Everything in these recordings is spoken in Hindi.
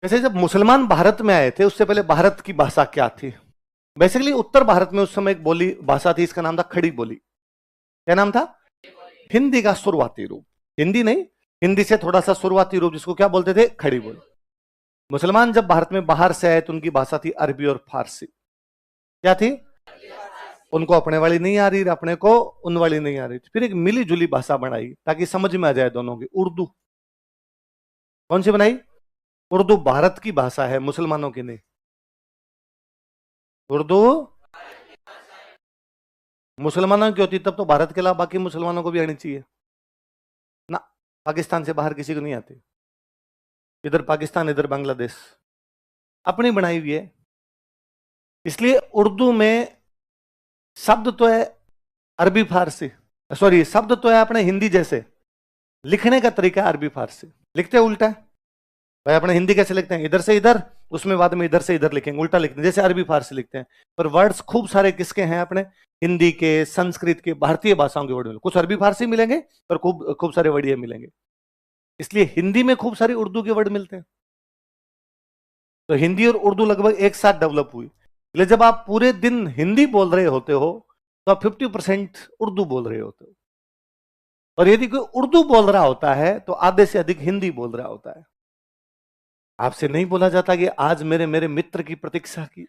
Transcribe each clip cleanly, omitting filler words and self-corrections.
जैसे जब मुसलमान भारत में आए थे उससे पहले भारत की भाषा क्या थी? बेसिकली उत्तर भारत में उस समय एक बोली भाषा थी, इसका नाम था खड़ी बोली। क्या नाम था? हिंदी का शुरुआती रूप। हिंदी नहीं, हिंदी से थोड़ा सा शुरुआती रूप, जिसको क्या बोलते थे? खड़ी बोली। मुसलमान जब भारत में बाहर से आए तो उनकी भाषा थी अरबी और फारसी। क्या थी? उनको अपने वाली नहीं आ रही, अपने को उन वाली नहीं आ रही, फिर एक मिली जुली भाषा बनाई ताकि समझ में आ जाए दोनों की। उर्दू। कौन सी बनाई? उर्दू भारत की भाषा है, मुसलमानों की नहीं। उर्दू मुसलमानों की होती तब तो भारत के अलावा बाकी मुसलमानों को भी आनी चाहिए ना। पाकिस्तान से बाहर किसी को नहीं आती। इधर पाकिस्तान, इधर बांग्लादेश, अपनी बनाई हुई है। इसलिए उर्दू में शब्द तो है अरबी फारसी, सॉरी शब्द तो है अपने हिंदी जैसे, लिखने का तरीका अरबी फारसी। लिखते उल्टा है भाई। अपने हिंदी कैसे लिखते हैं? इधर से इधर, उसमें बाद में इधर से इधर लिखेंगे, उल्टा लिखते हैं, जैसे अरबी फारसी लिखते हैं। पर वर्ड्स खूब सारे किसके हैं? अपने हिंदी के, संस्कृत के, भारतीय भाषाओं के वर्ड मिलेंगे। कुछ अरबी फारसी मिलेंगे पर खूब खूब सारे वर्ड ये मिलेंगे। इसलिए हिंदी में खूब सारे उर्दू के वर्ड मिलते हैं। तो हिंदी और उर्दू लगभग एक साथ डेवलप हुई। इसलिए जब आप पूरे दिन हिंदी बोल रहे होते हो तो आप 50% उर्दू बोल रहे होते हो, और यदि कोई उर्दू बोल रहा होता है तो आधे से अधिक हिंदी बोल रहा होता है। आपसे नहीं बोला जाता कि आज मेरे मेरे मित्र की प्रतीक्षा की।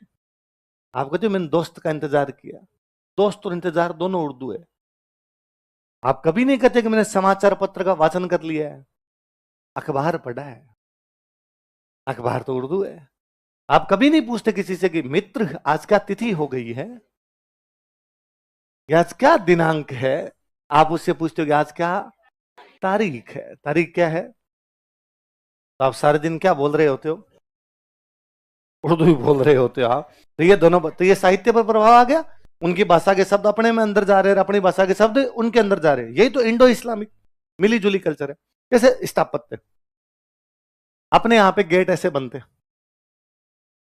आप कहते हो मैंने दोस्त का इंतजार किया। दोस्त और इंतजार दोनों उर्दू है। आप कभी नहीं कहते कि मैंने समाचार पत्र का वाचन कर लिया है, अखबार पढ़ा है। अखबार तो उर्दू है। आप कभी नहीं पूछते किसी से कि मित्र आज क्या तिथि हो गई है, आज क्या दिनांक है। आप उससे पूछते हो कि आज क्या तारीख है। तारीख क्या है? तो आप सारे दिन क्या बोल रहे होते हो? उर्दू ही बोल रहे होते हो आप। तो ये दोनों, तो ये साहित्य पर प्रभाव आ गया। उनकी भाषा के शब्द अपने में अंदर जा रहे हैं, अपनी भाषा के शब्द उनके अंदर जा रहे हैं। यही तो इंडो इस्लामिक मिली जुली कल्चर है। जैसे स्थापत्य, अपने यहां पे गेट ऐसे बनते हैं,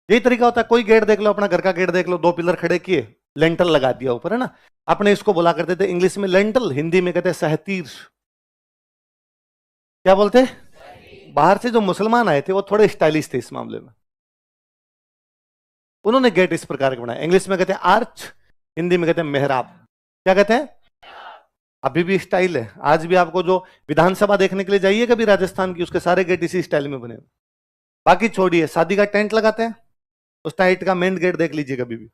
यही तरीका होता है। कोई गेट देख लो, अपना घर का गेट देख लो, दो पिलर खड़े किए, लेंटल लगा दिया ऊपर, है ना। अपने इसको बोला करते थे इंग्लिश में लेंटल, हिंदी में कहते सहतीर। क्या बोलते? बाहर से जो मुसलमान आए थे वो थोड़े स्टाइलिश थे इस मामले में। उन्होंने गेट इस प्रकार के बनाए। इंग्लिश में कहते हैं आर्च, हिंदी में कहते हैं मेहराब। क्या कहते हैं? अभी भी स्टाइल है। आज भी आपको जो विधानसभा देखने के लिए जाइए कभी राजस्थान की, उसके सारे गेट इसी स्टाइल में बने। बाकी छोड़िए, शादी का टेंट लगाते हैं, उस टेंट का मेन गेट देख लीजिए, कभी भी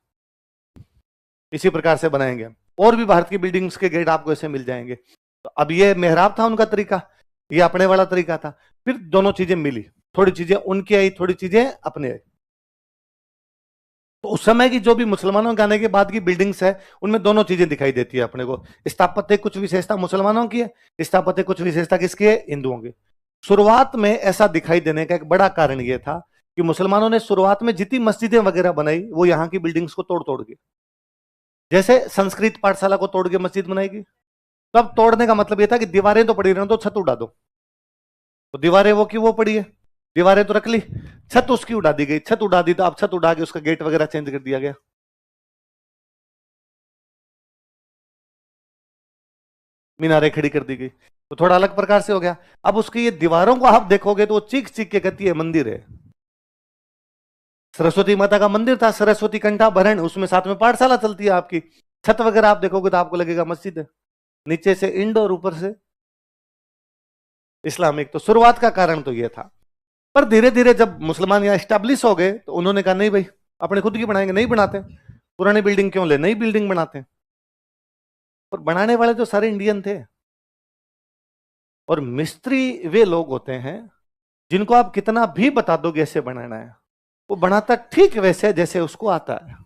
इसी प्रकार से बनाएंगे। और भी भारत की बिल्डिंग्स के गेट आपको ऐसे मिल जाएंगे। तो अब ये मेहराब था उनका तरीका, ये अपने वाला तरीका था। फिर दोनों चीजें मिली, थोड़ी चीजें उनकी आई, थोड़ी चीजें अपने आई। तो उस समय की जो भी मुसलमानों के आने के बाद की बिल्डिंग्स है, उनमें दोनों चीजें दिखाई देती है अपने को। स्थापत्य कुछ विशेषता मुसलमानों की है, स्थापत्य कुछ विशेषता किसकी है? हिंदुओं की। शुरुआत में ऐसा दिखाई देने का एक बड़ा कारण यह था कि मुसलमानों ने शुरुआत में जितनी मस्जिदें वगैरह बनाई वो यहाँ की बिल्डिंग्स को तोड़ तोड़ के, जैसे संस्कृत पाठशाला को तोड़ के मस्जिद बनाएगी। तो अब तोड़ने का मतलब यह था कि दीवारें तो पड़ी रही, तो छत उड़ा दो। तो दीवारें वो की वो पड़ी है, दीवारें तो रख ली, छत उसकी उड़ा दी गई। छत उड़ा दी तो अब छत उड़ा के उसका गेट वगैरह चेंज कर दिया गया। मीनारें खड़ी कर दी गई, तो थोड़ा अलग प्रकार से हो गया। अब उसकी ये दीवारों को आप देखोगे तो वो चीख चीख के कहती है मंदिर है। सरस्वती माता का मंदिर था, सरस्वती कंठा भरण, उसमें साथ में पाठशाला चलती है आपकी। छत वगैरह आप देखोगे तो आपको लगेगा मस्जिद है। नीचे से इंडोर, ऊपर से इस्लामिक। तो शुरुआत का कारण तो यह था। पर धीरे धीरे जब मुसलमान यहाँ स्टैब्लिश हो गए तो उन्होंने कहा नहीं भाई, अपने खुद की बनाएंगे। नहीं बनाते, पुरानी बिल्डिंग क्यों ले, नई बिल्डिंग बनाते हैं। और बनाने वाले तो सारे इंडियन थे। और मिस्त्री वे लोग होते हैं जिनको आप कितना भी बता दोगे ऐसे बनाना है, वो बनाता ठीक वैसे जैसे उसको आता है।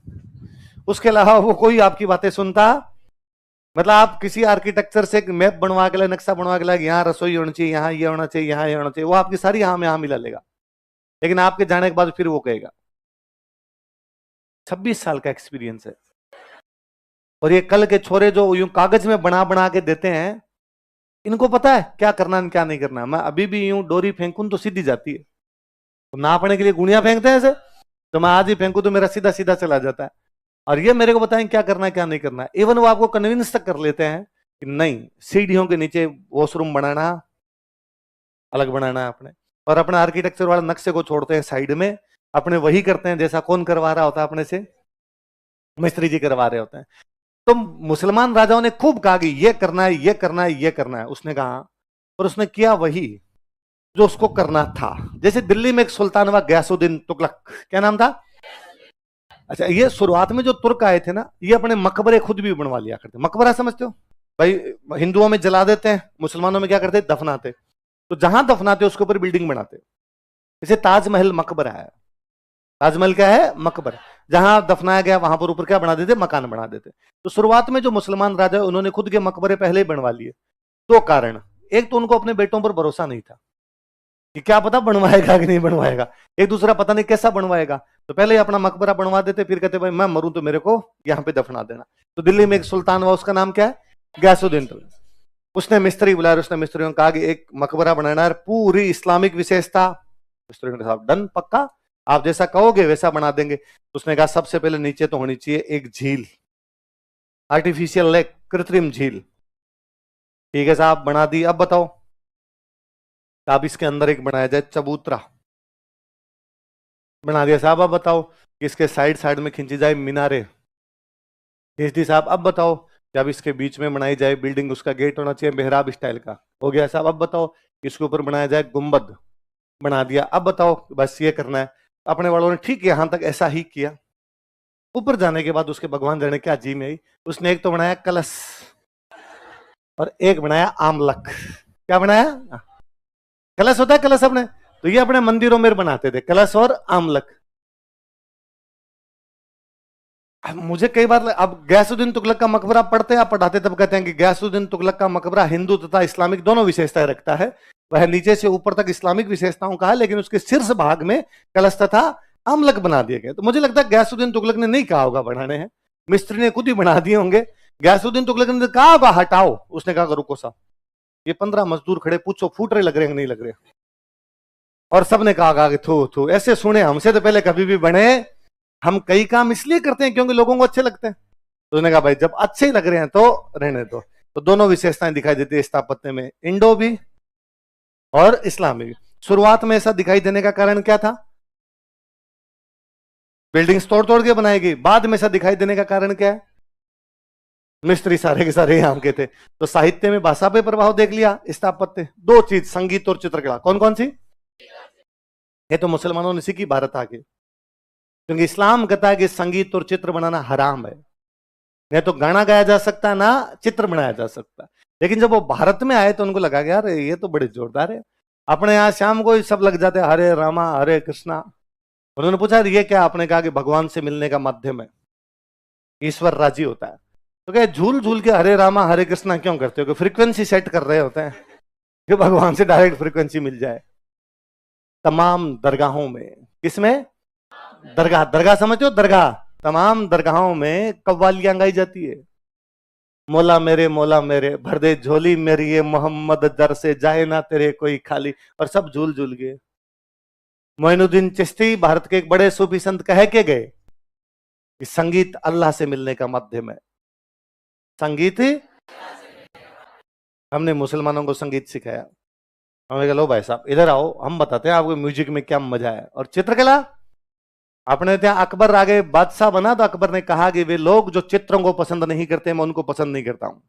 उसके अलावा वो कोई आपकी बातें सुनता, मतलब आप किसी आर्किटेक्चर से मैप बनवा के लाए, नक्शा बनवा के लाए, यहाँ रसोई होनी चाहिए, यहाँ ये होना चाहिए, यहाँ ये होना चाहिए, वो आपकी सारी यहाँ में यहाँ मिला लेगा। लेकिन आपके जाने के बाद फिर वो कहेगा। 26 साल का एक्सपीरियंस है। और ये कल के छोरे जो यूं कागज में बना बना के देते हैं, इनको पता है क्या करना है क्या नहीं करना है। मैं अभी भी यूं डोरी फेंकूं तो सीधी जाती है, तो नापने के लिए गुणियां फेंकते हैं ऐसे, तो मैं आज ही फेंकूं तो मेरा सीधा सीधा चला जाता है। और ये मेरे को बताएं क्या करना है क्या नहीं करना है। इवन वो आपको कन्विंस तक कर लेते हैं कि नहीं, सीढ़ियों के नीचे वॉशरूम बनाना, अलग बनाना है आपने, और अपने आर्किटेक्चर वाले नक्शे को छोड़ते हैं साइड में, अपने वही करते हैं जैसा कौन करवा रहा होता है अपने से, मिस्त्री जी करवा रहे होते हैं। तो मुसलमान राजाओं ने खूब कहा कि ये करना है, ये करना है, ये करना है। उसने कहा, और उसने किया वही जो उसको करना था। जैसे दिल्ली में एक सुल्तान हुआ गयासुद्दीन तुगलक, क्या नाम था? अच्छा, ये शुरुआत में जो तुर्क आए थे ना, ये अपने मकबरे खुद भी बनवा लिया करते। मकबरा समझते हो भाई? हिंदुओं में जला देते हैं, मुसलमानों में क्या करते? दफनाते। तो जहां दफनाते उसके ऊपर बिल्डिंग बनाते। जैसे ताजमहल मकबरा है, ताजमहल क्या है? मकबरा। जहां दफनाया गया वहां पर ऊपर क्या बना देते? मकान बना देते। तो शुरुआत में जो मुसलमान राजा उन्होंने खुद के मकबरे पहले ही बनवा लिए। दो कारण, एक तो उनको अपने बेटों पर भरोसा नहीं था कि क्या पता बनवाएगा कि नहीं बनवाएगा, एक दूसरा पता नहीं कैसा बनवाएगा, तो पहले ही अपना मकबरा बनवा देते, फिर कहते भाई मैं मरूं तो मेरे को यहां पे दफना देना। तो दिल्ली में एक सुल्तान हुआ, उसका नाम क्या है? गयासुद्दीन तुगलक। उसने मिस्त्री बुलाया, उसने मिस्त्रियों को कहा कि एक मकबरा बनाना है, पूरी इस्लामिक विशेषता। मिस्त्रियों ने कहा डन, पक्का, आप जैसा कहोगे वैसा बना देंगे। तो उसने कहा सबसे पहले नीचे तो होनी चाहिए एक झील, आर्टिफिशियल लेक, कृत्रिम झील। ठीक है साहब, बना दी। अब बताओ, अब इसके अंदर एक बनाया जाए चबूतरा, बना दिया साहब। अब बताओ कि इसके साइड साइड में खींची जाए मीनारे, खींच दी साहब। अब बताओ कि अब इसके बीच में बनाई जाए बिल्डिंग, उसका गेट होना चाहिए मेहराब स्टाइल का, हो गया साहब। अब बताओ कि इसके ऊपर बनाया जाए गुंबद, बना दिया। अब बताओ, बस ये करना है। अपने वालों ने ठीक यहां तक ऐसा ही किया। ऊपर जाने के बाद उसके भगवान जाने क्या जी में आई, उसने एक तो बनाया कलश और एक बनाया आमलक। क्या बनाया? कलश होता है कलश अपने, तो ये अपने मंदिरों में बनाते थे, कलश और आमलक। मुझे कई बार, अब गयासुद्दीन तुगलक का मकबरा पढ़ते हैं, आप पढ़ाते तब कहते हैं कि गयासुद्दीन तुगलक का मकबरा हिंदू तथा इस्लामिक दोनों विशेषताएं रखता है। वह नीचे से ऊपर तक इस्लामिक विशेषताओं का है, लेकिन उसके शीर्ष भाग में कलश तथा आमलक बना दिए गए। तो मुझे लगता है गयासुद्दीन तुगलक ने नहीं कहा होगा बनाने हैं, मिस्त्री ने खुद ही बना दिए होंगे। गयासुद्दीन तुगलक ने कहा होगा हटाओ, उसने कहा रुको साहब, ये 15 मजदूर खड़े, पूछो फूट रहे लग रहे हैं नहीं लग रहे? और सबने कहा कि थू थू, ऐसे सुने हमसे तो पहले कभी भी बने। हम कई काम इसलिए करते हैं क्योंकि लोगों को अच्छे लगते हैं। तो उन्होंने कहा भाई जब अच्छे ही लग रहे हैं तो रहने दो। तो दोनों विशेषताएं दिखाई देती है स्थापत्य में, इंडो भी और इस्लामी भी। शुरुआत में ऐसा दिखाई देने का कारण क्या था? बिल्डिंग्स तोड़ तोड़ के बनाएगी। बाद में ऐसा दिखाई देने का कारण क्या है? मिस्त्री सारे के सारे यहाँ के थे। तो साहित्य में भाषा पे प्रभाव देख लिया, स्थापत्य। दो चीज, संगीत और चित्रकला, कौन कौन सी? ये तो मुसलमानों ने सीखी भारत आके, क्योंकि इस्लाम कहता है कि संगीत और चित्र बनाना हराम है। नहीं तो गाना गाया जा सकता ना चित्र बनाया जा सकता। लेकिन जब वो भारत में आए तो उनको लगा कि यार ये तो बड़े जोरदार है। अपने यहाँ शाम को सब लग जाते हरे रामा हरे कृष्णा। उन्होंने पूछा ये क्या? आपने कहा कि भगवान से मिलने का माध्यम है, ईश्वर राजी होता है। तो क्या झूल झूल के हरे रामा हरे कृष्णा क्यों करते हो? कि फ्रीक्वेंसी सेट कर रहे होते हैं कि भगवान से डायरेक्ट फ्रीक्वेंसी मिल जाए। तमाम दरगाहों में, किसमें? दरगाह, दरगाह समझते हो? दरगाह, तमाम दरगाहों में कव्वालियां गाई जाती है। मौला मेरे भर दे झोली मेरी, ये मोहम्मद दर से जाए ना तेरे कोई खाली। और सब झूल झूल गए। मोइनुद्दीन चिश्ती भारत के एक बड़े सूफी संत कह के गए कि संगीत अल्लाह से मिलने का माध्यम है। संगीत, हमने मुसलमानों को संगीत सिखाया। हमने कहा लो भाई साहब इधर आओ, हम बताते हैं आपको म्यूजिक में क्या मजा है। और चित्रकला, अपने ત્યાં अकबर आगे बादशाह बना तो अकबर ने कहा कि वे लोग जो चित्रों को पसंद नहीं करते मैं उनको पसंद नहीं करता हूं।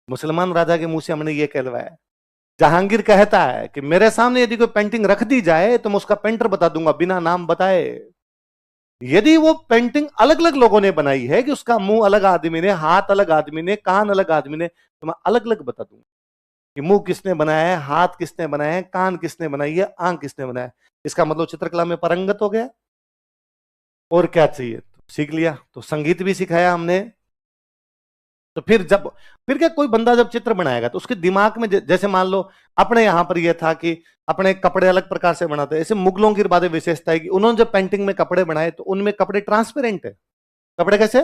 मुसलमान राजा के मुंह से हमने ये कहलवाया। जहांगीर कहता है कि मेरे सामने यदि कोई पेंटिंग रख दी जाए तो मैं उसका पेंटर बता दूंगा बिना नाम बताए। यदि वो पेंटिंग अलग अलग लोगों ने बनाई है कि उसका मुंह अलग आदमी ने, हाथ अलग आदमी ने, कान अलग आदमी ने, तो मैं अलग अलग बता दूंगा कि मुंह किसने बनाया है, हाथ किसने बनाया है, कान किसने बनाई है, आंख किसने बनाया है। इसका मतलब चित्रकला में पारंगत हो गया। और क्या चाहिए? तो सीख लिया। तो संगीत भी सिखाया हमने। तो फिर क्या, कोई बंदा जब चित्र बनाएगा तो उसके दिमाग में जैसे मान लो अपने यहां पर यह था कि अपने कपड़े अलग प्रकार से बनाते हैं। ऐसे मुगलों की बातें विशेषता है कि उन्होंने जब पेंटिंग में कपड़े बनाए तो उनमें कपड़े ट्रांसपेरेंट है। कपड़े कैसे?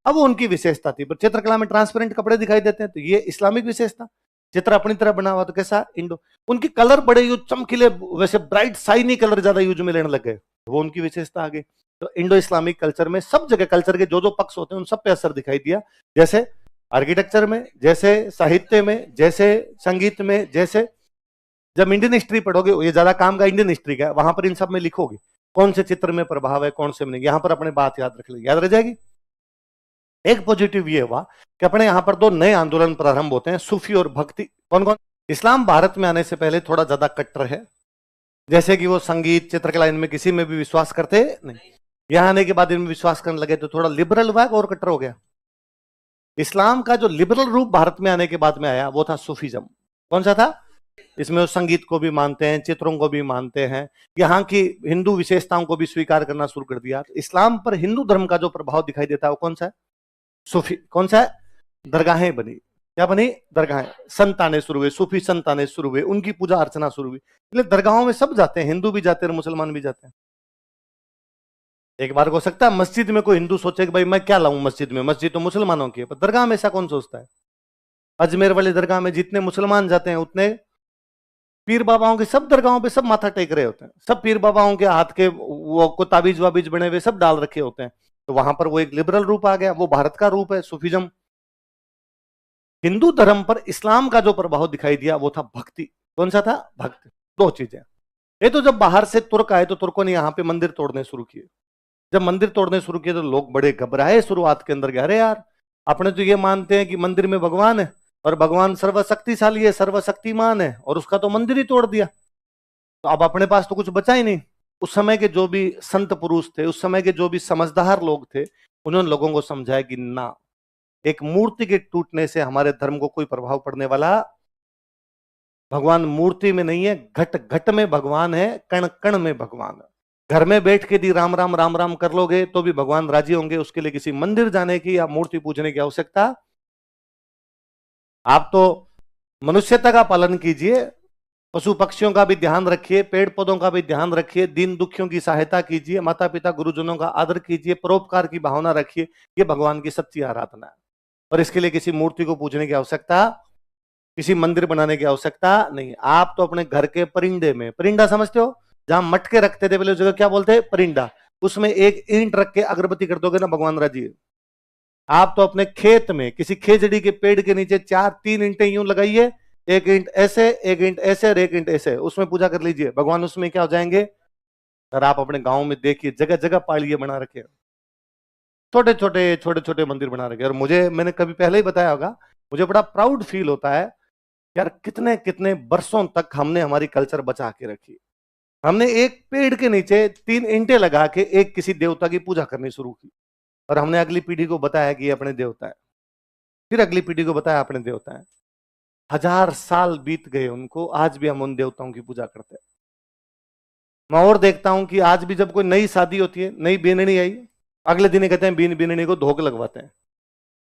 अब वो उनकी विशेषता थी। पर चित्रकला में ट्रांसपेरेंट कपड़े दिखाई देते हैं, तो ये इस्लामिक विशेषता। चित्र अपनी तरह बना हुआ तो कैसा? इंडो। उनकी कलर बड़े यूज, चमकीले, वैसे ब्राइट साइनी कलर ज्यादा यूज में लेने लगे, वो उनकी विशेषता आ गई। तो इंडो इस्लामिक कल्चर में सब जगह कल्चर के जो जो पक्ष होते हैं उन सब पे असर दिखाई दिया। जैसे आर्किटेक्चर में, जैसे साहित्य में, जैसे संगीत में, जैसे जब इंडियन हिस्ट्री पढ़ोगे, ये ज्यादा काम का इंडियन हिस्ट्री का है, वहां पर इन सब में लिखोगे कौन से चित्र में प्रभाव है, कौन से में नहीं। यहां पर अपने बात याद रख लेंगे, याद रह जाएगी। एक पॉजिटिव ये हुआ कि अपने यहां पर दो नए आंदोलन प्रारंभ होते हैं, सूफी और भक्ति। कौन कौन? इस्लाम भारत में आने से पहले थोड़ा ज्यादा कट्टर है, जैसे कि वो संगीत चित्रकला इनमें किसी में भी विश्वास करते नहीं। यहां आने के बाद इनमें विश्वास करने लगे तो थोड़ा लिबरल हुआ और कट्टर हो गया। इस्लाम का जो लिबरल रूप भारत में आने के बाद में आया वो था सूफीज्म। कौन सा था? इसमें वो संगीत को भी मानते हैं, चित्रों को भी मानते हैं, यहाँ की हिंदू विशेषताओं को भी स्वीकार करना शुरू कर दिया। इस्लाम पर हिंदू धर्म का जो प्रभाव दिखाई देता है वो कौन सा है? सूफी। कौन सा है? दरगाहें बनी। क्या बनी? दरगाहें। संत आने शुरू हुए, सूफी संत आने शुरू हुए, उनकी पूजा अर्चना शुरू हुई। इसलिए दरगाहों में सब जाते हैं, हिंदू भी जाते हैं और मुसलमान भी जाते हैं। एक बार हो सकता है मस्जिद में कोई हिंदू सोचे कि भाई मैं क्या लाऊं मस्जिद में, मस्जिद तो मुसलमानों की है, पर दरगाह में ऐसा कौन सोचता है? अजमेर वाली दरगाह में जितने मुसलमान जाते हैं उतने पीर बाबाओं के, सब दरगाहों पे सब माथा टेक रहे होते हैं, सब पीर बाबाओं के हाथ के वो को ताबीज वाबीज बने हुए सब डाल रखे होते हैं। तो वहां पर वो एक लिबरल रूप आ गया, वो भारत का रूप है सूफीज्म। हिंदू धर्म पर इस्लाम का जो प्रभाव दिखाई दिया वो था भक्ति। कौन सा था? भक्ति। दो चीजें। ये तो जब बाहर से तुर्क आए तो तुर्कों ने यहाँ पे मंदिर तोड़ने शुरू किए। जब मंदिर तोड़ने शुरू किए तो लोग बड़े घबराए शुरुआत के अंदर, अरे यार अपने तो ये मानते हैं कि मंदिर में भगवान है और भगवान सर्वशक्तिशाली है, सर्वशक्तिमान है, और उसका तो मंदिर ही तोड़ दिया, तो अब अपने पास तो कुछ बचा ही नहीं। उस समय के जो भी संत पुरुष थे, उस समय के जो भी समझदार लोग थे, उन्होंने लोगों को समझाया कि ना, एक मूर्ति के टूटने से हमारे धर्म को कोई प्रभाव पड़ने वाला, भगवान मूर्ति में नहीं है, घट घट में भगवान है, कण कण में भगवान है। घर में बैठ के दी राम राम राम राम कर लोगे तो भी भगवान राजी होंगे, उसके लिए किसी मंदिर जाने की या मूर्ति पूजने की आवश्यकता। आप तो मनुष्यता का पालन कीजिए, पशु पक्षियों का भी ध्यान रखिए, पेड़ पौधों का भी ध्यान रखिए, दीन दुखियों की सहायता कीजिए, माता पिता गुरुजनों का आदर कीजिए, परोपकार की भावना रखिए। ये भगवान की सच्ची आराधना है, और इसके लिए किसी मूर्ति को पूजने की आवश्यकता, किसी मंदिर बनाने की आवश्यकता नहीं। आप तो अपने घर के परिंदे में, परिंदा समझते हो, जहां मटके रखते थे पहले उस जगह क्या बोलते हैं? परिंदा। उसमें एक ईंट रख के अगरबत्ती कर दोगे ना, भगवान राजी है। आप तो अपने खेत में किसी खेजड़ी के पेड़ के नीचे 4-3 ईंटें यूं लगाइए, एक ईंट ऐसे, एक ईंट ऐसे और एक ईंट ऐसे, उसमें पूजा कर लीजिए, भगवान उसमें क्या हो जाएंगे। और आप अपने गांव में देखिए जगह जगह पालिये बना रखे, छोटे छोटे मंदिर बना रखे। और मैंने कभी पहले ही बताया होगा, मुझे बड़ा प्राउड फील होता है यार, कितने कितने वर्षों तक हमने हमारी कल्चर बचा के रखी। हमने एक पेड़ के नीचे 3 ईंटें लगा के एक किसी देवता की पूजा करनी शुरू की, और हमने अगली पीढ़ी को बताया कि ये अपने देवता है, फिर अगली पीढ़ी को बताया अपने देवता है। 1000 साल बीत गए उनको, आज भी हम उन देवताओं की पूजा करते हैं। मैं और देखता हूं कि आज भी जब कोई नई शादी होती है, नई बीननी आई, अगले दिन ही कहते हैं बीन बीननी को धोख लगवाते हैं।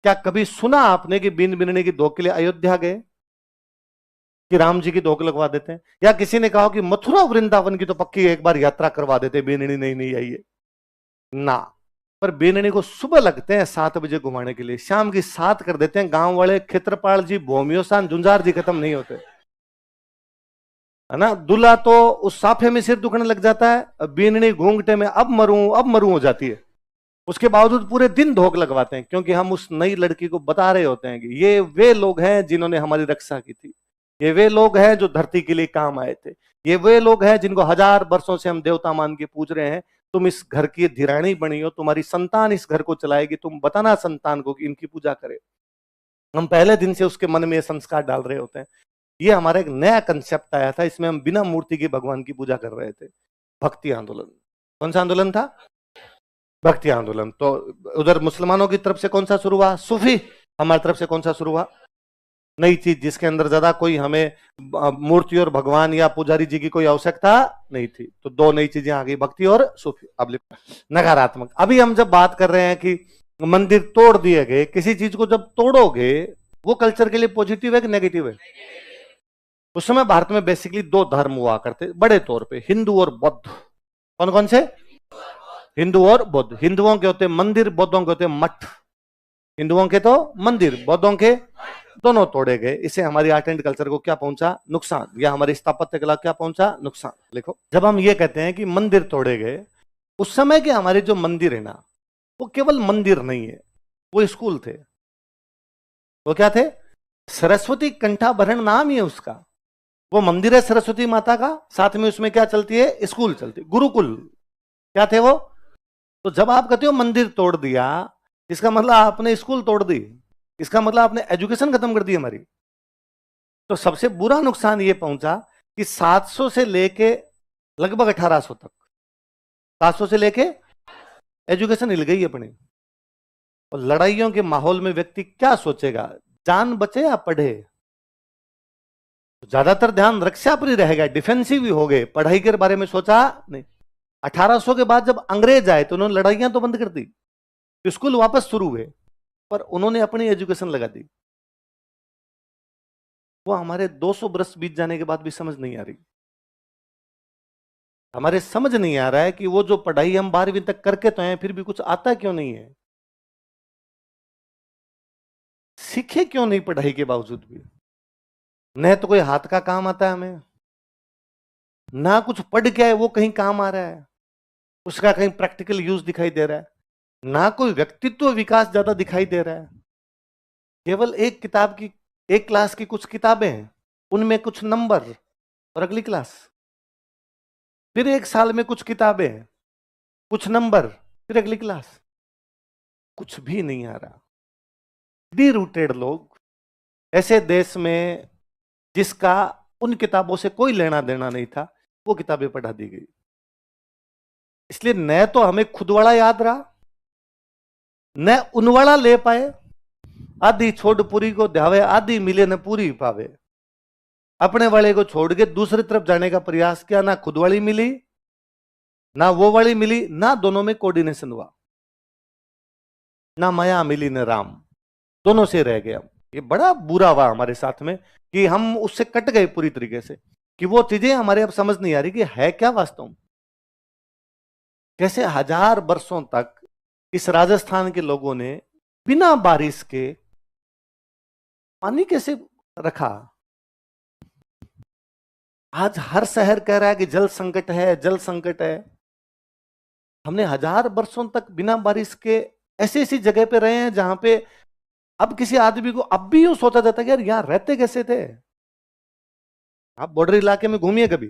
क्या कभी सुना आपने कि बीन बीननी की धोख के लिए अयोध्या गए, कि राम जी की धोख लगवा देते हैं? या किसी ने कहा कि मथुरा वृंदावन की तो पक्की एक बार यात्रा करवा देते, बीननी नहीं आई है ना। पर बीननी को सुबह लगते हैं 7 बजे घुमाने के लिए, शाम की 7 कर देते हैं। गांव वाले क्षेत्रपाल जी, भोमियोसान, जुंजार जी खत्म नहीं होते, है ना। दूल्हा तो उस साफे में सिर दुखने लग जाता है, बीननी घूंघटे में अब मरूं हो जाती है। उसके बावजूद पूरे दिन धोख लगवाते हैं, क्योंकि हम उस नई लड़की को बता रहे होते हैं कि ये वे लोग हैं जिन्होंने हमारी रक्षा की थी, ये वे लोग हैं जो धरती के लिए काम आए थे, ये वे लोग हैं जिनको 1000 वर्षों से हम देवता मान के पूज रहे हैं। तुम इस घर की धीरानी बनी हो, तुम्हारी संतान इस घर को चलाएगी, तुम बताना संतान को कि इनकी पूजा करे। हम पहले दिन से उसके मन में संस्कार डाल रहे होते हैं। ये हमारा एक नया कंसेप्ट आया था, इसमें हम बिना मूर्ति के भगवान की पूजा कर रहे थे। भक्ति आंदोलन। कौन सा आंदोलन था? भक्ति आंदोलन। तो उधर मुसलमानों की तरफ से कौन सा शुरू हुआ? सूफी। हमारी तरफ से कौन सा शुरू हुआ? नई चीज, जिसके अंदर ज्यादा कोई हमें मूर्ति और भगवान या पुजारी जी की कोई आवश्यकता नहीं थी। तो 2 नई चीजें आ गई, भक्ति और सूफी। अब नकारात्मक। अभी हम जब बात कर रहे हैं कि मंदिर तोड़ दिए गए, किसी चीज को जब तोड़ोगे वो कल्चर के लिए पॉजिटिव है कि नेगेटिव है? उस समय भारत में बेसिकली 2 धर्म हुआ करते बड़े तौर पे, हिंदू और बौद्ध। कौन कौन से? हिंदू और बौद्ध। हिंदुओं के होते मंदिर, बौद्धों के होते मठ। हिंदुओं के तो मंदिर, बौद्धों के दोनों तोड़े गए। इससे हमारी आर्ट एंड कल्चर को क्या पहुंचा? नुकसान। या हमारी स्थापत्य कला क्या पहुंचा? नुकसान। लिखो, जब हम ये कहते हैं कि मंदिर तोड़े गए, उस समय के हमारे जो मंदिर है ना, वो केवल मंदिर नहीं है, वो स्कूल थे। वो क्या थे? सरस्वती कंठाभरण नाम ही है उसका। वो मंदिर है सरस्वती माता का, साथ में उसमें क्या चलती है, स्कूल चलती है, गुरुकुल। क्या थे वो? तो जब आप कहते हो मंदिर तोड़ दिया, इसका मतलब आपने स्कूल तोड़ दी, इसका मतलब आपने एजुकेशन खत्म कर दी हमारी। तो सबसे बुरा नुकसान ये पहुंचा कि 700 से लेके लगभग 1800 तक, 700 से लेके एजुकेशन हिल गई अपनी। और लड़ाइयों के माहौल में व्यक्ति क्या सोचेगा, जान बचे या पढ़े? ज्यादातर ध्यान रक्षा पर ही रहेगा, डिफेंसिव ही हो गए, पढ़ाई के बारे में सोचा नहीं। 1800 के बाद जब अंग्रेज आए तो उन्होंने लड़ाइयां तो बंद कर दी, स्कूल वापस शुरू हुए, पर उन्होंने अपनी एजुकेशन लगा दी। वो हमारे 200 बरस बीत जाने के बाद भी समझ नहीं आ रही। हमारे समझ नहीं आ रहा है कि वो जो पढ़ाई हम 12वीं तक करके तो हैं, फिर भी कुछ आता क्यों नहीं है, सीखे क्यों नहीं पढ़ाई के बावजूद भी। न तो कोई हाथ का काम आता है हमें, ना कुछ पढ़ के आए वो कहीं काम आ रहा है, उसका कहीं प्रैक्टिकल यूज दिखाई दे रहा है, ना कोई व्यक्तित्व विकास ज्यादा दिखाई दे रहा है। केवल एक किताब की, एक क्लास की कुछ किताबें हैं, उनमें कुछ नंबर, और अगली क्लास, फिर एक साल में कुछ किताबें हैं, कुछ नंबर, फिर अगली क्लास, कुछ भी नहीं आ रहा। डी रूटेड लोग ऐसे देश में जिसका उन किताबों से कोई लेना देना नहीं था, वो किताबें पढ़ा दी गई। इसलिए न तो हमें खुद वाला याद रहा, न उन वाला ले पाए। आधी छोड़ पूरी को ध्यावे, आधी मिले न पूरी पावे। अपने वाले को छोड़ के दूसरी तरफ जाने का प्रयास किया, ना खुद वाली मिली ना वो वाली मिली, ना दोनों में कोऑर्डिनेशन हुआ, ना माया मिली न राम, दोनों से रह गया। ये बड़ा बुरा हुआ हमारे साथ में कि हम उससे कट गए पूरी तरीके से, कि वो चीजें हमारे अब समझ नहीं आ रही कि है क्या वास्तव में। कैसे 1000 वर्षों तक इस राजस्थान के लोगों ने बिना बारिश के पानी कैसे रखा। आज हर शहर कह रहा है कि जल संकट है, जल संकट है। हमने 1000 वर्षों तक बिना बारिश के ऐसी ऐसी जगह पे रहे हैं जहां पे अब किसी आदमी को अब भी यूं सोचा जाता है कि यार यहां रहते कैसे थे। आप बॉर्डर इलाके में घूमिए कभी,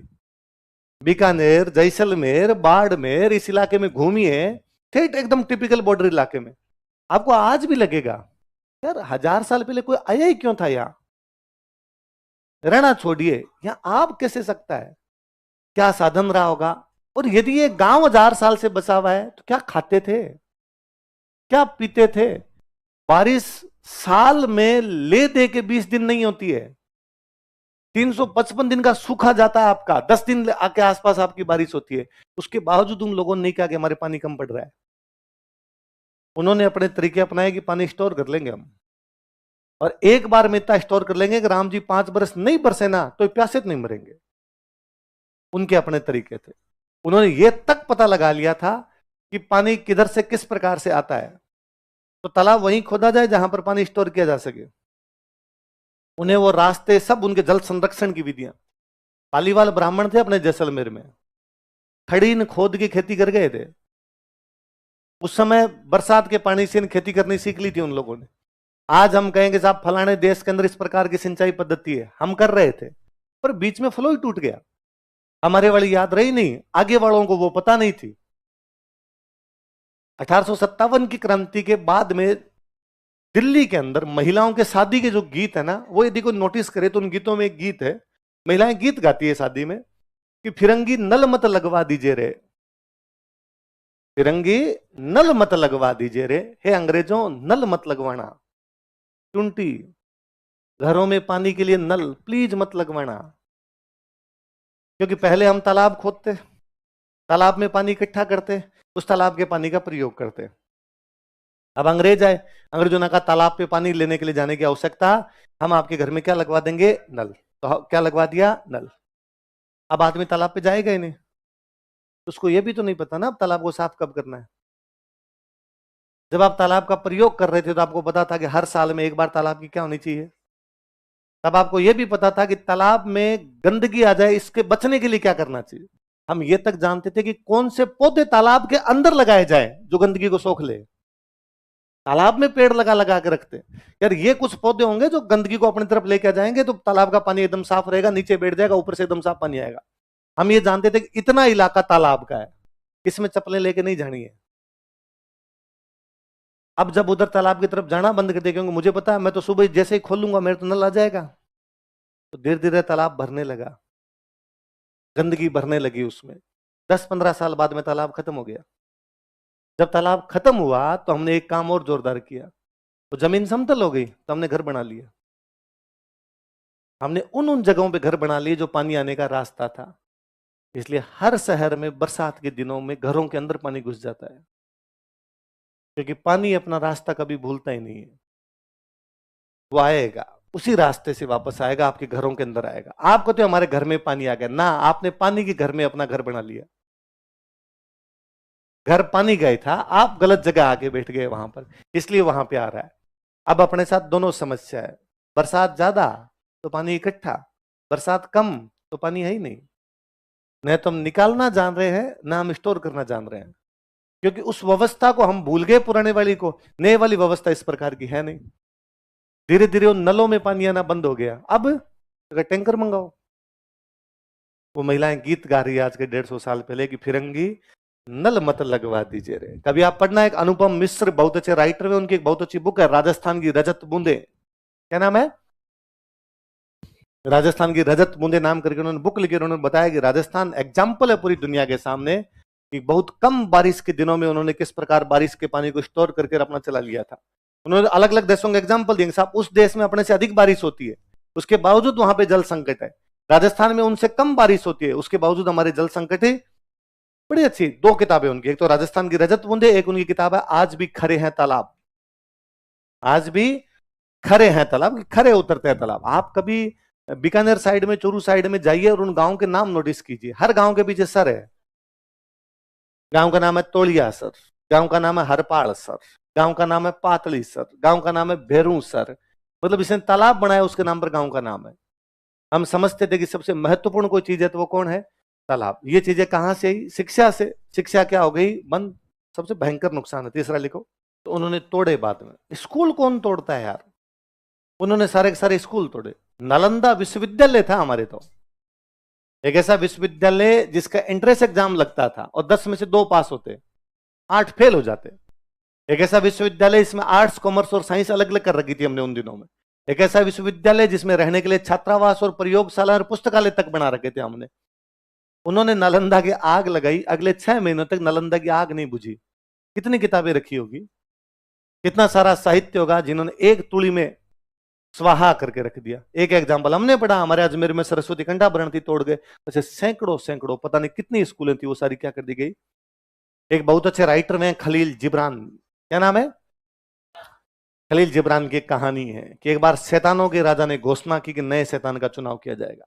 बीकानेर, जैसलमेर, बाड़मेर, इस इलाके में घूमिए, ठेठ एकदम टिपिकल बॉर्डर इलाके में, आपको आज भी लगेगा यार 1000 साल पहले कोई आया ही क्यों था यहां। रहना छोड़िए, यहां आप कैसे सकता है, क्या साधन रहा होगा। और यदि ये गांव 1000 साल से बसा हुआ है तो क्या खाते थे, क्या पीते थे। बारिश साल में ले दे के 20 दिन नहीं होती है, 355 दिन का सूखा जाता है आपका, 10 दिन आके आसपास आपकी बारिश होती है। उसके बावजूद उन लोगों ने नहीं कहा कि हमारे पानी कम पड़ रहा है। उन्होंने अपने तरीके अपनाए कि पानी स्टोर कर लेंगे हम, और एक बार में इतना स्टोर कर लेंगे कि राम जी 5 बरस नहीं बरसे ना तो प्यासे नहीं मरेंगे। उनके अपने तरीके थे। उन्होंने ये तक पता लगा लिया था कि पानी किधर से किस प्रकार से आता है, तो तालाब वहीं खोदा जाए जहां पर पानी स्टोर किया जा सके। उन्हें वो रास्ते सब, उनके जल संरक्षण की विधियां। पालीवाल ब्राह्मण थे अपने जैसलमेर में, खड़ीन खोद की खेती कर गए थे। उस समय बरसात के पानी से खेती करनी सीख ली थी उन लोगों ने। आज हम कहेंगे साहब फलाने देश के अंदर इस प्रकार की सिंचाई पद्धति है, हम कर रहे थे, पर बीच में फ्लो ही टूट गया। हमारे वाली याद रही नहीं, आगे वालों को वो पता नहीं थी। 1857 की क्रांति के बाद में दिल्ली के अंदर महिलाओं के शादी के जो गीत है ना, वो यदि कोई नोटिस करे तो उन गीतों में एक गीत है, महिलाएं गीत गाती है शादी में कि फिरंगी नल मत लगवा दीजिए रे, फिरंगी नल मत लगवा दीजिए रे, हे अंग्रेजों नल मत लगवाना, टुंटी घरों में पानी के लिए नल प्लीज मत लगवाना। क्योंकि पहले हम तालाब खोदते, तालाब में पानी इकट्ठा करते, उस तालाब के पानी का प्रयोग करते। अब अंग्रेज आए, अंग्रेजों ने कहा तालाब पे पानी लेने के लिए जाने की आवश्यकता, हम आपके घर में क्या लगवा देंगे, नल। तो क्या लगवा दिया, नल। अब आदमी तालाब पे जाएगा ही नहीं, उसको ये भी तो नहीं पता ना अब तालाब को साफ कब करना है। जब आप तालाब का प्रयोग कर रहे थे तो आपको पता था कि हर साल में एक बार तालाब की क्या होनी चाहिए। तब आपको यह भी पता था कि तालाब में गंदगी आ जाए, इसके बचने के लिए क्या करना चाहिए। हम ये तक जानते थे कि कौन से पौधे तालाब के अंदर लगाए जाए जो गंदगी को सोख ले। तालाब में पेड़ लगा लगा के रखते हैं। यार ये कुछ पौधे होंगे जो गंदगी को अपनी तरफ लेके जाएंगे, तो तालाब का पानी एकदम साफ रहेगा, नीचे बैठ जाएगा, ऊपर से एकदम साफ पानी आएगा। हम ये जानते थे कि इतना इलाका तालाब का है, इसमें चप्पलें लेके नहीं जानी है। अब जब उधर तालाब की तरफ जाना बंद कर दिया, क्योंकि मुझे पता है मैं तो सुबह जैसे ही खोलूंगा मेरे तो नल आ जाएगा, तो धीरे धीरे तालाब भरने लगा, गंदगी भरने लगी उसमें। 10-15 साल बाद में तालाब खत्म हो गया। जब तालाब खत्म हुआ तो हमने एक काम और जोरदार किया, तो जमीन समतल हो गई, तो हमने घर बना लिया। हमने उन उन जगहों पे घर बना लिए जो पानी आने का रास्ता था। इसलिए हर शहर में बरसात के दिनों में घरों के अंदर पानी घुस जाता है, क्योंकि पानी अपना रास्ता कभी भूलता ही नहीं है। वो आएगा, उसी रास्ते से वापस आएगा, आपके घरों के अंदर आएगा। आप कहते हो हमारे घर में पानी आ गया ना, आपने पानी के घर में अपना घर बना लिया। घर पानी गए था, आप गलत जगह आके बैठ गए वहां पर, इसलिए वहां पे आ रहा है। अब अपने साथ दोनों समस्या है, बरसात ज्यादा तो पानी इकट्ठा, बरसात कम तो पानी है ही नहीं। न तो हम निकालना जान रहे हैं, ना हम स्टोर करना जान रहे हैं, क्योंकि उस व्यवस्था को हम भूल गए, पुराने वाली को। नए वाली व्यवस्था इस प्रकार की है नहीं। धीरे धीरे उन नलों में पानी आना बंद हो गया। अब अगर टैंकर मंगाओ, वो महिलाएं गीत गा रही है आज के 150 साल पहले कि फिरंगी नल मत लगवा दीजिए रे। कभी आप पढ़ना, एक अनुपम मिश्र बहुत अच्छे राइटर है, उनकी एक बहुत अच्छी बुक है राजस्थान की रजत बूंदे। क्या नाम है? राजस्थान की रजत बूंदे नाम करके उन्होंने बुक लिखी। उन्होंने बताया कि राजस्थान एग्जाम्पल है पूरी दुनिया के सामने कि बहुत कम बारिश के दिनों में उन्होंने किस प्रकार बारिश के पानी को स्टोर करके अपना चला लिया था। उन्होंने अलग अलग देशों के एग्जाम्पल दिए, साहब उस देश में अपने से अधिक बारिश होती है, उसके बावजूद वहां पे जल संकट है। राजस्थान में उनसे कम बारिश होती है, उसके बावजूद हमारे जल संकट है। बड़ी अच्छी 2 किताबें उनकी, एक तो राजस्थान की रजत बूंदे, एक उनकी किताब है आज भी खरे हैं तालाब। आज भी खरे हैं तालाब, खरे उतरते हैं तालाब। आप कभी बीकानेर साइड में, चूरू साइड में जाइए और उन गांव के नाम नोटिस कीजिए। हर गांव के पीछे सर है। गांव का नाम है तोलिया सर, गांव का नाम है हरपाल सर, गांव का नाम है पातली सर, गांव का नाम है भेरू सर। मतलब इसने तालाब बनाया, उसके नाम पर गांव का नाम है। हम समझते थे कि सबसे महत्वपूर्ण कोई चीज है तो वो कौन है? तालाब। ये चीजें कहां से आई? शिक्षा से। शिक्षा क्या हो गई? बंद। सबसे भयंकर नुकसान है। तीसरा लिखो। तो उन्होंने तोड़े बाद में। स्कूल कौन तोड़ता है यार? उन्होंने सारे के सारे स्कूल तोड़े। नालंदा विश्वविद्यालय था हमारे, तो एक ऐसा विश्वविद्यालय जिसका एंट्रेंस एग्जाम लगता था और 10 में से 2 पास होते, 8 फेल हो जाते। एक ऐसा विश्वविद्यालय इसमें आर्ट्स, कॉमर्स और साइंस अलग अलग कर रखी थी हमने उन दिनों में। एक ऐसा विश्वविद्यालय जिसमें रहने के लिए छात्रावास और प्रयोगशाला और पुस्तकालय तक बना रखे थे हमने। उन्होंने नालंदा की आग लगाई, अगले 6 महीनों तक नालंदा की आग नहीं बुझी। कितनी किताबें रखी होगी, कितना सारा साहित्य होगा जिन्होंने एक तुड़ी में स्वाहा करके रख दिया। एक एग्जाम्पल हमने पढ़ा, हमारे अजमेर में सरस्वती कंठाभरण थी, तोड़ गए। ऐसे सैकड़ों सैकड़ों, पता नहीं कितनी स्कूलें थी, वो सारी क्या कर दी गई। एक बहुत अच्छे राइटर में खलील जिब्रान, क्या नाम है? खलील जिब्रान की कहानी है कि एक बार शैतानों के राजा ने घोषणा की कि नए शैतान का चुनाव किया जाएगा।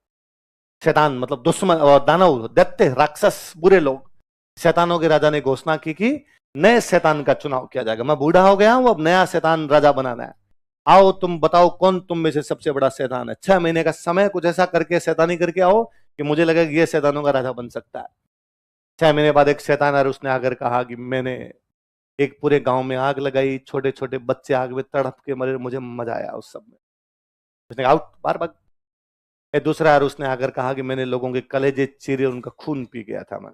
शैतान मतलब दुश्मन और दानव, दैत्य, राक्षस, बुरे लोग। शैतानों के राजा ने घोषणा की कि नए शैतान का चुनाव किया जाएगा। मैं बूढ़ा हो गया हूं, अब नया शैतान राजा बनाना है। आओ तुम बताओ कौन तुम में से सबसे बड़ा शैतान है। 6 महीने का समय, कुछ ऐसा करके शैतानी करके आओ कि मुझे लगे कि ये शैतानों का राजा बन सकता है। 6 महीने बाद एक शैतान है, उसने आकर कहा कि मैंने एक पूरे गांव में आग लगाई, छोटे छोटे बच्चे आग में तड़प के मरे, मुझे मजा आया उस सब में। उसने कहा आउट, बार बार। एक दूसरा यार उसने आकर कहा कि मैंने लोगों के कलेजे चीरे, उनका खून पी गया था मैं,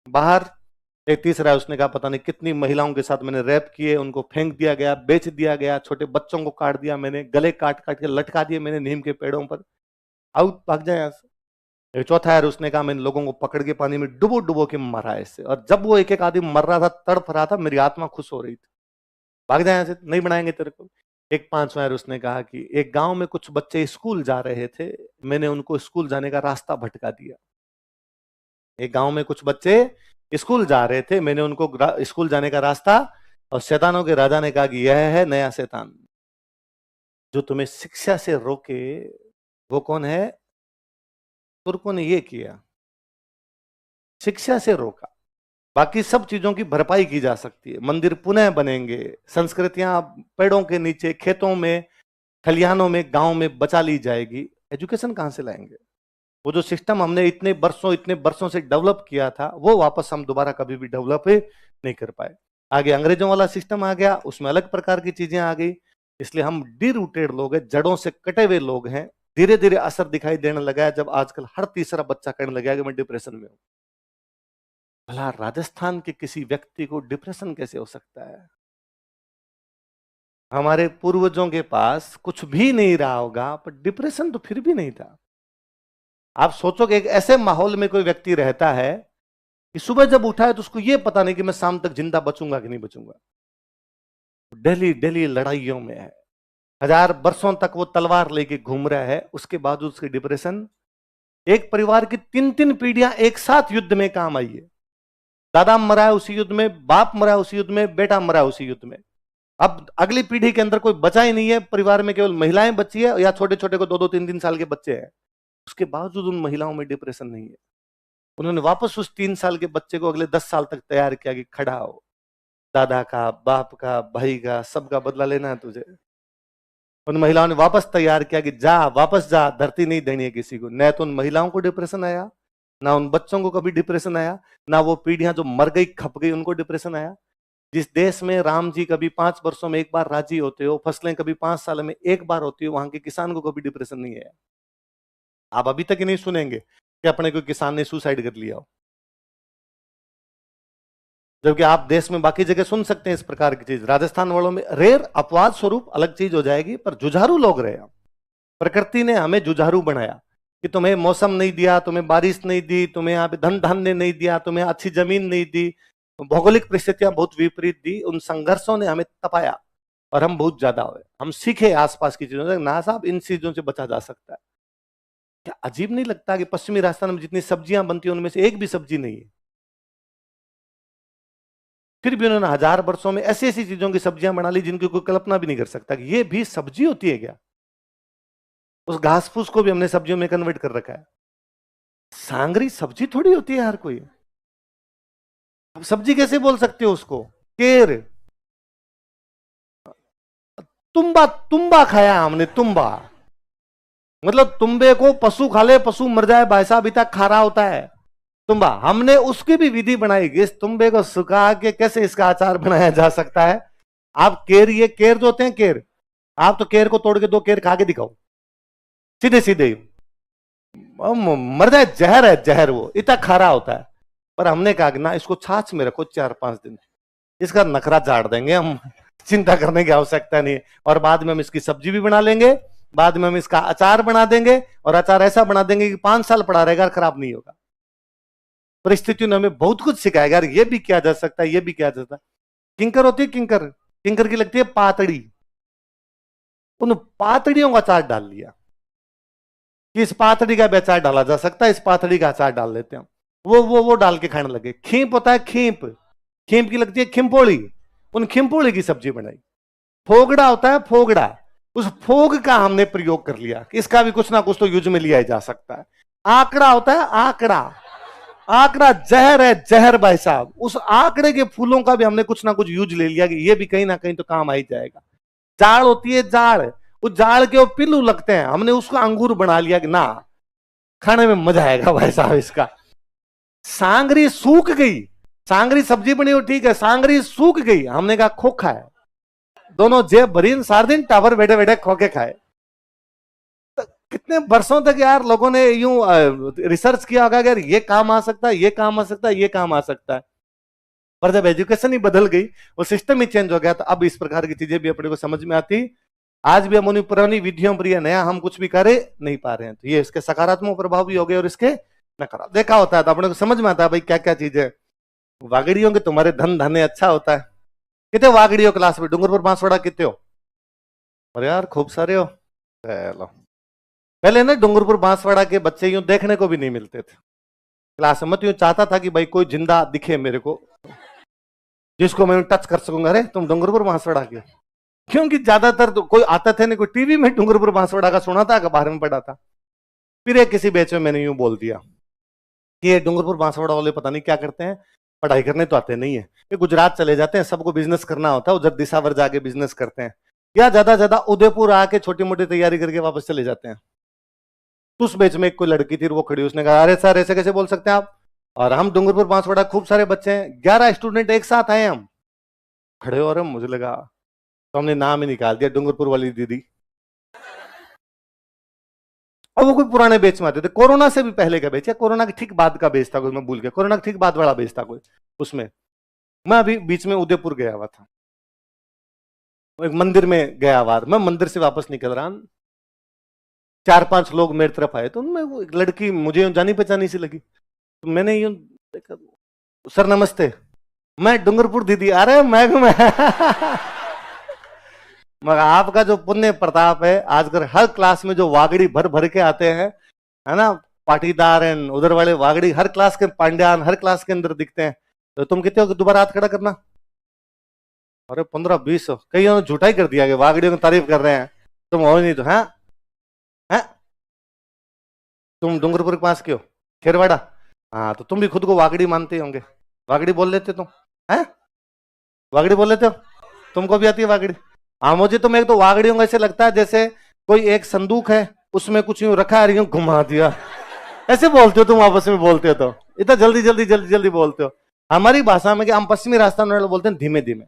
बाहर। एक तीसरा उसने कहा पता नहीं कितनी महिलाओं के साथ मैंने रैप किए, उनको फेंक दिया गया, बेच दिया गया, छोटे बच्चों को काट दिया मैंने, गले काट काट के लटका दिए मैंने नीम के पेड़ों पर। आउट, भाग जाए यहाँ से। एक चौथा यार उसने कहा मैंने लोगों को पकड़ के पानी में डुबो डुबो के मारा इससे, और जब वो एक एक आदमी मर रहा था, तड़प रहा था, मेरी आत्मा खुश हो रही थी। भाग जाए यहाँ से, नहीं बनाएंगे तेरे को। एक पांचवा यार उसने कहा कि एक गांव में कुछ बच्चे स्कूल जा रहे थे, मैंने उनको स्कूल जाने का रास्ता भटका दिया। एक गांव में कुछ बच्चे स्कूल जा रहे थे, मैंने उनको स्कूल जाने का रास्ता, और शैतानों के राजा ने कहा कि यह है नया शैतान जो तुम्हें शिक्षा से रोके। वो कौन है? तुर्कों ने ये किया, शिक्षा से रोका। बाकी सब चीजों की भरपाई की जा सकती है, मंदिर पुनः बनेंगे, संस्कृतियां पेड़ों के नीचे, खेतों में, खलिहानों में, गांव में बचा ली जाएगी। एजुकेशन कहां से लाएंगे? वो जो सिस्टम हमने इतने वर्षों से डेवलप किया था, वो वापस हम दोबारा कभी भी डेवलप नहीं कर पाए। आगे अंग्रेजों वाला सिस्टम आ गया, उसमें अलग प्रकार की चीजें आ गई, इसलिए हम डिरूटेड लोग हैं, जड़ों से कटे हुए लोग हैं। धीरे धीरे असर दिखाई देने लगा है, जब आजकल हर तीसरा बच्चा कहने लगा कि मैं डिप्रेशन में हूं। भला राजस्थान के किसी व्यक्ति को डिप्रेशन कैसे हो सकता है? हमारे पूर्वजों के पास कुछ भी नहीं रहा होगा, पर डिप्रेशन तो फिर भी नहीं था। आप सोचो कि एक ऐसे माहौल में कोई व्यक्ति रहता है कि सुबह जब उठा है तो उसको यह पता नहीं कि मैं शाम तक जिंदा बचूंगा कि नहीं बचूंगा। डेली डेली लड़ाइयों में है, 1000 वर्षों तक वो तलवार लेके घूम रहा है, उसके बावजूद उसकी डिप्रेशन। एक परिवार की 3-3 पीढ़ियां एक साथ युद्ध में काम आई है। दादा मरा है उसी युद्ध में, बाप मरा है उसी युद्ध में, बेटा मरा है उसी युद्ध में। अब अगली पीढ़ी के अंदर कोई बचा ही नहीं है, परिवार में केवल महिलाएं बची है या छोटे छोटे को 2-2, 3-3 साल के बच्चे हैं। उसके बावजूद उन महिलाओं में डिप्रेशन नहीं है। उन्होंने वापस उस 3 साल के बच्चे को अगले 10 साल तक तैयार किया कि खड़ा हो, दादा का, बाप का, भाई का, सबका बदला लेना है तुझे। उन महिलाओं ने वापस तैयार किया कि जा, वापस जा, धरती नहीं देनी है किसी को। न तो उन महिलाओं को डिप्रेशन आया, ना उन बच्चों को कभी डिप्रेशन आया, ना वो पीढ़ियां जो मर गई खप गई उनको डिप्रेशन आया। जिस देश में राम जी कभी 5 वर्षों में एक बार राजी होते हो, फसलें कभी 5 साल में एक बार होती हो, वहां के किसान को कभी डिप्रेशन नहीं है। आप अभी तक ही नहीं सुनेंगे कि अपने कोई किसान ने सुसाइड कर लिया हो, जबकि आप देश में बाकी जगह सुन सकते हैं इस प्रकार की चीज। राजस्थान वालों में रेयर अपवाद स्वरूप अलग चीज हो जाएगी, पर जुझारू लोग रहे। प्रकृति ने हमें जुझारू बनाया कि तुम्हें मौसम नहीं दिया, तुम्हें बारिश नहीं दी, तुम्हें यहाँ पे धन धान्य नहीं दिया, तुम्हें अच्छी जमीन नहीं दी, भौगोलिक परिस्थितियां बहुत विपरीत दी। उन संघर्षों ने हमें तपाया और हम बहुत ज्यादा हुए। हम सीखे आसपास की चीजों से, ना साहब इन चीजों से बचा जा सकता है। क्या अजीब नहीं लगता कि पश्चिमी राजस्थान में जितनी सब्जियां बनती हैं उनमें से एक भी सब्जी नहीं है, फिर भी उन्होंने 1000 वर्षों में ऐसी ऐसी चीजों की सब्जियां बना ली जिनकी कोई कल्पना भी नहीं कर सकता कि ये भी सब्जी होती है क्या। उस घास फूस को भी हमने सब्जियों में कन्वर्ट कर रखा है। सांगरी सब्जी थोड़ी होती है हर कोई। अब सब्जी कैसे बोल सकते हो उसको? केर, तुम्बा, तुम्बा खाया हमने, तुम्बा मतलब तुम्बे को पशु खा ले, पशु मर जाए, भाई साहब इतना खारा होता है तुम्बा। हमने उसकी भी विधि बनाई कि इस तुम्बे को सुखा के कैसे इसका अचार बनाया जा सकता है। आप केर, ये केर जो होते हैं केर, आप तो केर को तोड़ के 2 केर खा के दिखाओ सीधे सीधे, मर जाए, जहर है जहर, वो इतना खारा होता है। पर हमने कहा कि ना, इसको छाछ में रखो 4-5 दिन, इसका नखरा झाड़ देंगे हम, चिंता करने की आवश्यकता नहीं है। और बाद में हम इसकी सब्जी भी बना लेंगे, बाद में हम इसका अचार बना देंगे, और अचार ऐसा बना देंगे कि 5 साल पड़ा रहेगा, खराब नहीं होगा। परिस्थितियों ने हमें बहुत कुछ सिखाएगा, यार ये भी किया जा सकता है, ये भी किया जा सकता है। किंकर होती है किंकर, किंकर की लगती है पातड़ी, उन पातड़ियों का अचार डाल लिया कि इस पातड़ी का भी अचार डाला जा सकता है, इस पातड़ी का अचार डाल लेते हैं। वो डाल के खाने लगे। खींप होता है खींप, खींप की लगती है खिम्पोड़ी, उन खिम्पोड़ी की सब्जी बनाई। फोगड़ा होता है फोगड़ा, उस फोग का हमने प्रयोग कर लिया कि इसका भी कुछ ना कुछ तो यूज में लिया जा सकता है। आंकड़ा होता है आंकड़ा, आंकड़ा जहर है जहर भाई साहब, उस आंकड़े के फूलों का भी हमने कुछ ना कुछ यूज ले लिया कि ये भी कहीं ना कहीं तो काम आ ही जाएगा। जाड़ होती है जाड़, उस जाड़ के वो पिल्लू लगते हैं, हमने उसको अंगूर बना लिया कि ना, खाने में मजा आएगा भाई साहब इसका। सांगरी सूख गई, सांगरी सब्जी बनी हो ठीक है, सांगरी सूख गई, हमने कहा खोखा है, दोनों जेब भरी, सारे दिन टावर बैठे बैठे खोके खाए। तो कितने वर्षों तक यार लोगों ने यूं रिसर्च किया होगा कि ये काम आ सकता है, ये काम आ सकता है, ये काम आ सकता है। पर जब एजुकेशन ही बदल गई, वो सिस्टम ही चेंज हो गया, तो अब इस प्रकार की चीजें भी अपने को समझ में आती। आज भी हम उन्हीं पुरानी विधियों पर नया हम कुछ भी करे नहीं पा रहे हैं। तो ये इसके सकारात्मक प्रभाव भी हो गए और इसके नकारात्मक। देखा होता है तो अपने को समझ में आता है भाई क्या क्या चीजें। वागड़ियों के तुम्हारे धन धान्य अच्छा होता है। कितने वागड़ियों क्लास में डूंगरपुर बांसवाड़ा कितने हो? अरे यार खूब सारे हो। चलो, पहले ना डूंगरपुर बांसवाड़ा के बच्चे यूं देखने को भी नहीं मिलते थे क्लास में। मैं तो यूं चाहता था कि भाई कोई जिंदा दिखे मेरे को, जिसको मैं टच कर सकूंगा। अरे तुम डूंगरपुर बांसवाड़ा के? क्योंकि ज्यादातर तो कोई आता थे नहीं, कोई टीवी में डूंगरपुर बांसवाड़ा का सुना था, बाहर में पढ़ा था। फिर एक किसी बैच में मैंने यूं बोल दिया कि ये डूंगरपुर बांसवाड़ा वाले पता नहीं क्या करते हैं, पढ़ाई करने तो आते नहीं है, ये गुजरात चले जाते हैं, सबको बिजनेस करना होता है, उधर दिसावर जाके बिजनेस करते हैं, या ज्यादा उदयपुर आके छोटी मोटी तैयारी करके वापस चले जाते हैं। तो उस बैच में एक कोई लड़की थी, वो खड़ी, उसने कहा अरे सर ऐसे कैसे बोल सकते हैं आप, और हम डूंगरपुर बांसवाड़ा खूब सारे बच्चे हैं, 11 स्टूडेंट एक साथ आए हम, खड़े हो रहे, मुझे लगा तो हमने नाम ही निकाल दिया, डूंगरपुर वाली दीदी। और वो कोई पुराने बेच में आते थे, कोरोना से भी पहले का बेच है, कोरोना के ठीक बाद का बेच था कोई, मैं भूल गया, कोरोना के ठीक बाद वाला बेच था कोई उसमें। मैं अभी बीच में उदयपुर गया हुआ था, एक मंदिर में गया हुआ, मैं मंदिर से वापस निकल रहा, 4-5 लोग मेरी तरफ आए, तो उनमें वो एक लड़की मुझे जानी पहचानी सी लगी, तो मैंने यूं देखा, सर नमस्ते, मैं डूंगरपुर दीदी, अरे मैं मगर आपका जो पुण्य प्रताप है, आजकल हर क्लास में जो वागड़ी भर भर के आते हैं, है ना, पाटीदार एंड उधर वाले वागड़ी, हर क्लास के पांड्यान हर क्लास के अंदर दिखते हैं, तो तुम कितने हो, दोबारा हाथ खड़ा करना। अरे 15-20, कई झूठा ही कर दिया कि वागड़ियों की तारीफ कर रहे हैं, तुम हो नहीं तो है, हैं? तुम डूंगरपुर के पास क्यों, खेरवाड़ा, हाँ तो तुम भी खुद को वागड़ी मानते होंगे, वागड़ी बोल लेते तुम, हैं? वागड़ी बोल लेते हो, तुमको भी आती है वागड़ी? हाँ, मुझे तो मैं तो वागड़ियों को ऐसे लगता है जैसे कोई एक संदूक है, उसमें कुछ यूं रखा है, यूं घुमा दिया, ऐसे बोलते हो तुम, आपस में बोलते हो तो इतना जल्दी जल्दी जल्दी जल्दी बोलते हो। हमारी भाषा में, कि हम पश्चिमी राजस्थान वाले बोलते हैं धीमे धीमे,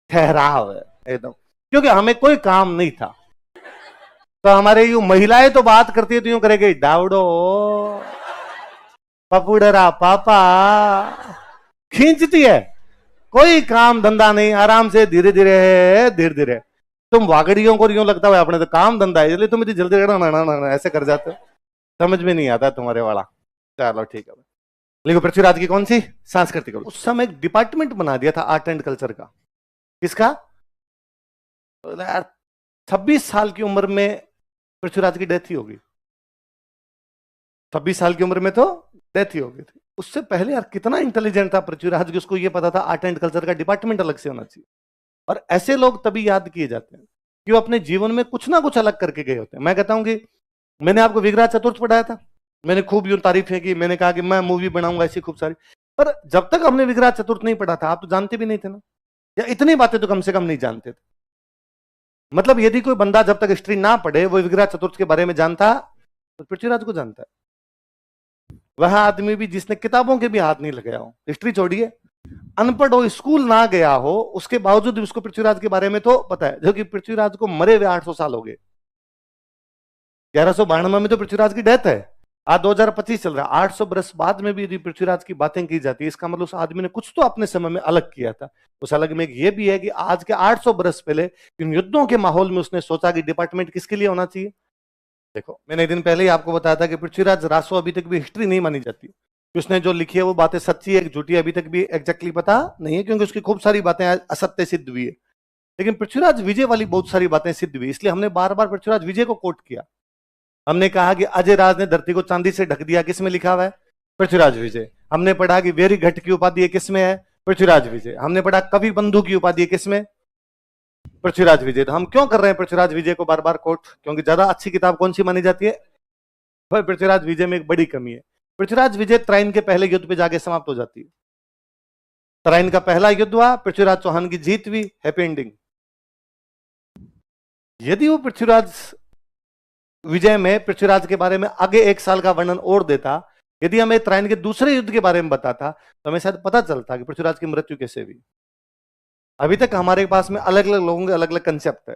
ठहराव है एकदम, क्योंकि हमें कोई काम नहीं था, तो हमारे यूं महिलाएं तो बात करती है तो यूं करेगी, डावडो पपुडरा पापा, खींचती है, कोई काम धंधा नहीं, आराम से धीरे धीरे धीरे धीरे। तुम वागड़ियों को यूं लगता है अपने तो काम धंधा है, इसलिए तुम इतनी जल्दी ऐसे कर जाते हो, समझ में नहीं आता तुम्हारे वाला। चलो ठीक है, लेकिन पृथ्वीराज की कौन सी सांस्कृतिक, उस समय एक डिपार्टमेंट बना दिया था आर्ट एंड कल्चर का, किसका, 26 साल की उम्र में पृथ्वीराज की डेथ ही होगी, 26 साल की उम्र में तो डेथ ही हो गई थी। उससे पहले यार कितना इंटेलिजेंट था पृथ्वीराज, उसको ये पता था आर्ट एंड कल्चर का डिपार्टमेंट अलग से होना चाहिए। और ऐसे लोग तभी याद किए जाते हैं कि वो अपने जीवन में कुछ ना कुछ अलग करके गए होते हैं। मैं कहता हूं कि मैंने आपको विग्रह चतुर्थ पढ़ाया था, मैंने खूब यूं तारीफें की, मैंने कहा कि मैं मूवी बनाऊंगा ऐसी खूब सारी, पर जब तक हमने विग्रह चतुर्थ नहीं पढ़ा था, आप तो जानते भी नहीं थे ना, या इतनी बातें तो कम से कम नहीं जानते थे। मतलब यदि कोई बंदा जब तक हिस्ट्री ना पढ़े वो विग्रह चतुर्थ के बारे में जानता, तो पृथ्वीराज को जानता है। वह आदमी भी जिसने किताबों के भी हाथ नहीं लगाया हो, हिस्ट्री छोड़िए, अनपढ़ हो, स्कूल ना गया हो, उसके बावजूद भी उसको पृथ्वीराज के बारे में तो पता है, जो कि पृथ्वीराज को मरे हुए 800 साल हो गए, 1192 में तो पृथ्वीराज की डेथ है, आज 2025 चल रहा है, 800 बरस बाद में भी यदि पृथ्वीराज की बातें की जाती है, इसका मतलब उस आदमी ने कुछ तो अपने समय में अलग किया था। उस अलग में ये भी है कि आज के 800 बरस पहले इन युद्धों के माहौल में उसने सोचा कि डिपार्टमेंट किसके लिए होना चाहिए। देखो, मैंने एक दिन पहले ही आपको बताया था कि पृथ्वीराज रासो अभी तक भी हिस्ट्री नहीं मानी जाती, उसने जो लिखी है वो बातें सच्ची है झूठी अभी तक भी एग्जैक्टली पता नहीं है, क्योंकि उसकी खूब सारी बातें असत्य सिद्ध हुई है। लेकिन पृथ्वीराज विजय वाली बहुत सारी बातें सिद्ध हुई, इसलिए हमने बार बार पृथ्वीराज विजय को कोट किया। हमने कहा कि अजय राज ने धरती को चांदी से ढक दिया, किसमें लिखा हुआ है, पृथ्वीराज विजय। हमने पढ़ा कि वेरी घट की उपाधि किसमें है, पृथ्वीराज विजय। हमने पढ़ा कवि बंधु की उपाधि किसमें, पृथ्वीराज विजय। तो हम क्यों कर रहे हैं पृथ्वीराज विजय को बार बार कोट, क्योंकि ज्यादा अच्छी किताब कौन सी मानी जाती है, पर पृथ्वीराज विजय में एक बड़ी कमी है, पृथ्वीराज विजय त्राइन के पहले युद्ध पे जाके समाप्त हो जाती है। त्राइन का पहला युद्ध हुआ, पृथ्वीराज चौहान की जीत हुई, हैप्पी एंडिंग। यदि वो पृथ्वीराज विजय में पृथ्वीराज के बारे में आगे 1 साल का वर्णन और देता, यदि हमें त्राइन के दूसरे युद्ध के बारे में बताता, तो हमें शायद पता चलता कि पृथ्वीराज की मृत्यु कैसे हुई। अभी तक हमारे पास में अलग अलग लोगों के अलग अलग कंसेप्ट है।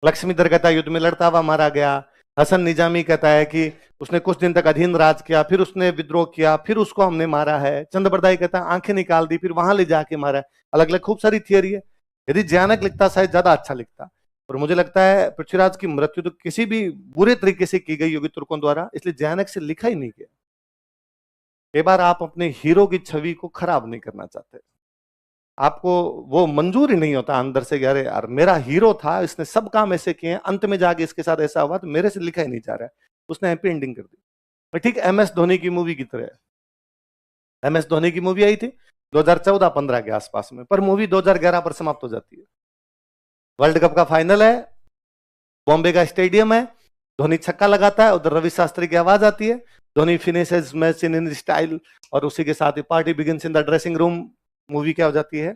लक्ष्मीधर कहता है युद्ध में लड़ता हुआ मारा गया, हसन निजामी कहता है कि उसने कुछ दिन तक अधीन राज किया, फिर उसने विद्रोह किया, फिर उसको हमने मारा है। चंद्रबरदाई कहता है आंखें निकाल दी, फिर वहां ले जाके मारा है। अलग अलग खूब सारी थियरी है। यदि जयानक लिखता शायद ज्यादा अच्छा लिखता, और मुझे लगता है पृथ्वीराज की मृत्यु तो किसी भी बुरे तरीके से की गई होगी तुर्कों द्वारा, इसलिए जयानक से लिखा ही नहीं गया। कई बार आप अपने हीरो की छवि को खराब नहीं करना चाहते, आपको वो मंजूर ही नहीं होता अंदर से, अरे यार मेरा हीरो था, इसने सब काम ऐसे किए, अंत में जाके इसके साथ ऐसा हुआ, तो मेरे से लिखा ही नहीं जा रहा है। उसने हैप्पी एंडिंग कर दी। ठीक MS धोनी की मूवी की तरह। MS धोनी की मूवी आई थी 2014-15 के आसपास में, पर मूवी 2011 पर समाप्त हो जाती है। वर्ल्ड कप का फाइनल है, बॉम्बे का स्टेडियम है, धोनी छक्का लगाता है, उधर रवि शास्त्री की आवाज आती है, Dhoni finishes match in style, और उसी के साथ ही party begins in the dressing room. Movie क्या हो जाती है,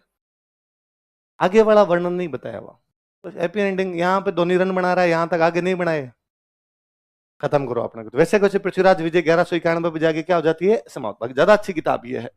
आगे वाला वर्णन नहीं बताया हुआ, तो हैप्पी एंडिंग। यहां पे धोनी रन बना रहा है, यहां तक आगे नहीं बनाए, खत्म करो अपने को। तो वैसे कैसे पृथ्वीराज विजय 1191 पे जाके क्या हो जाती है, समाप्त। बाकी ज्यादा अच्छी किताब ये है।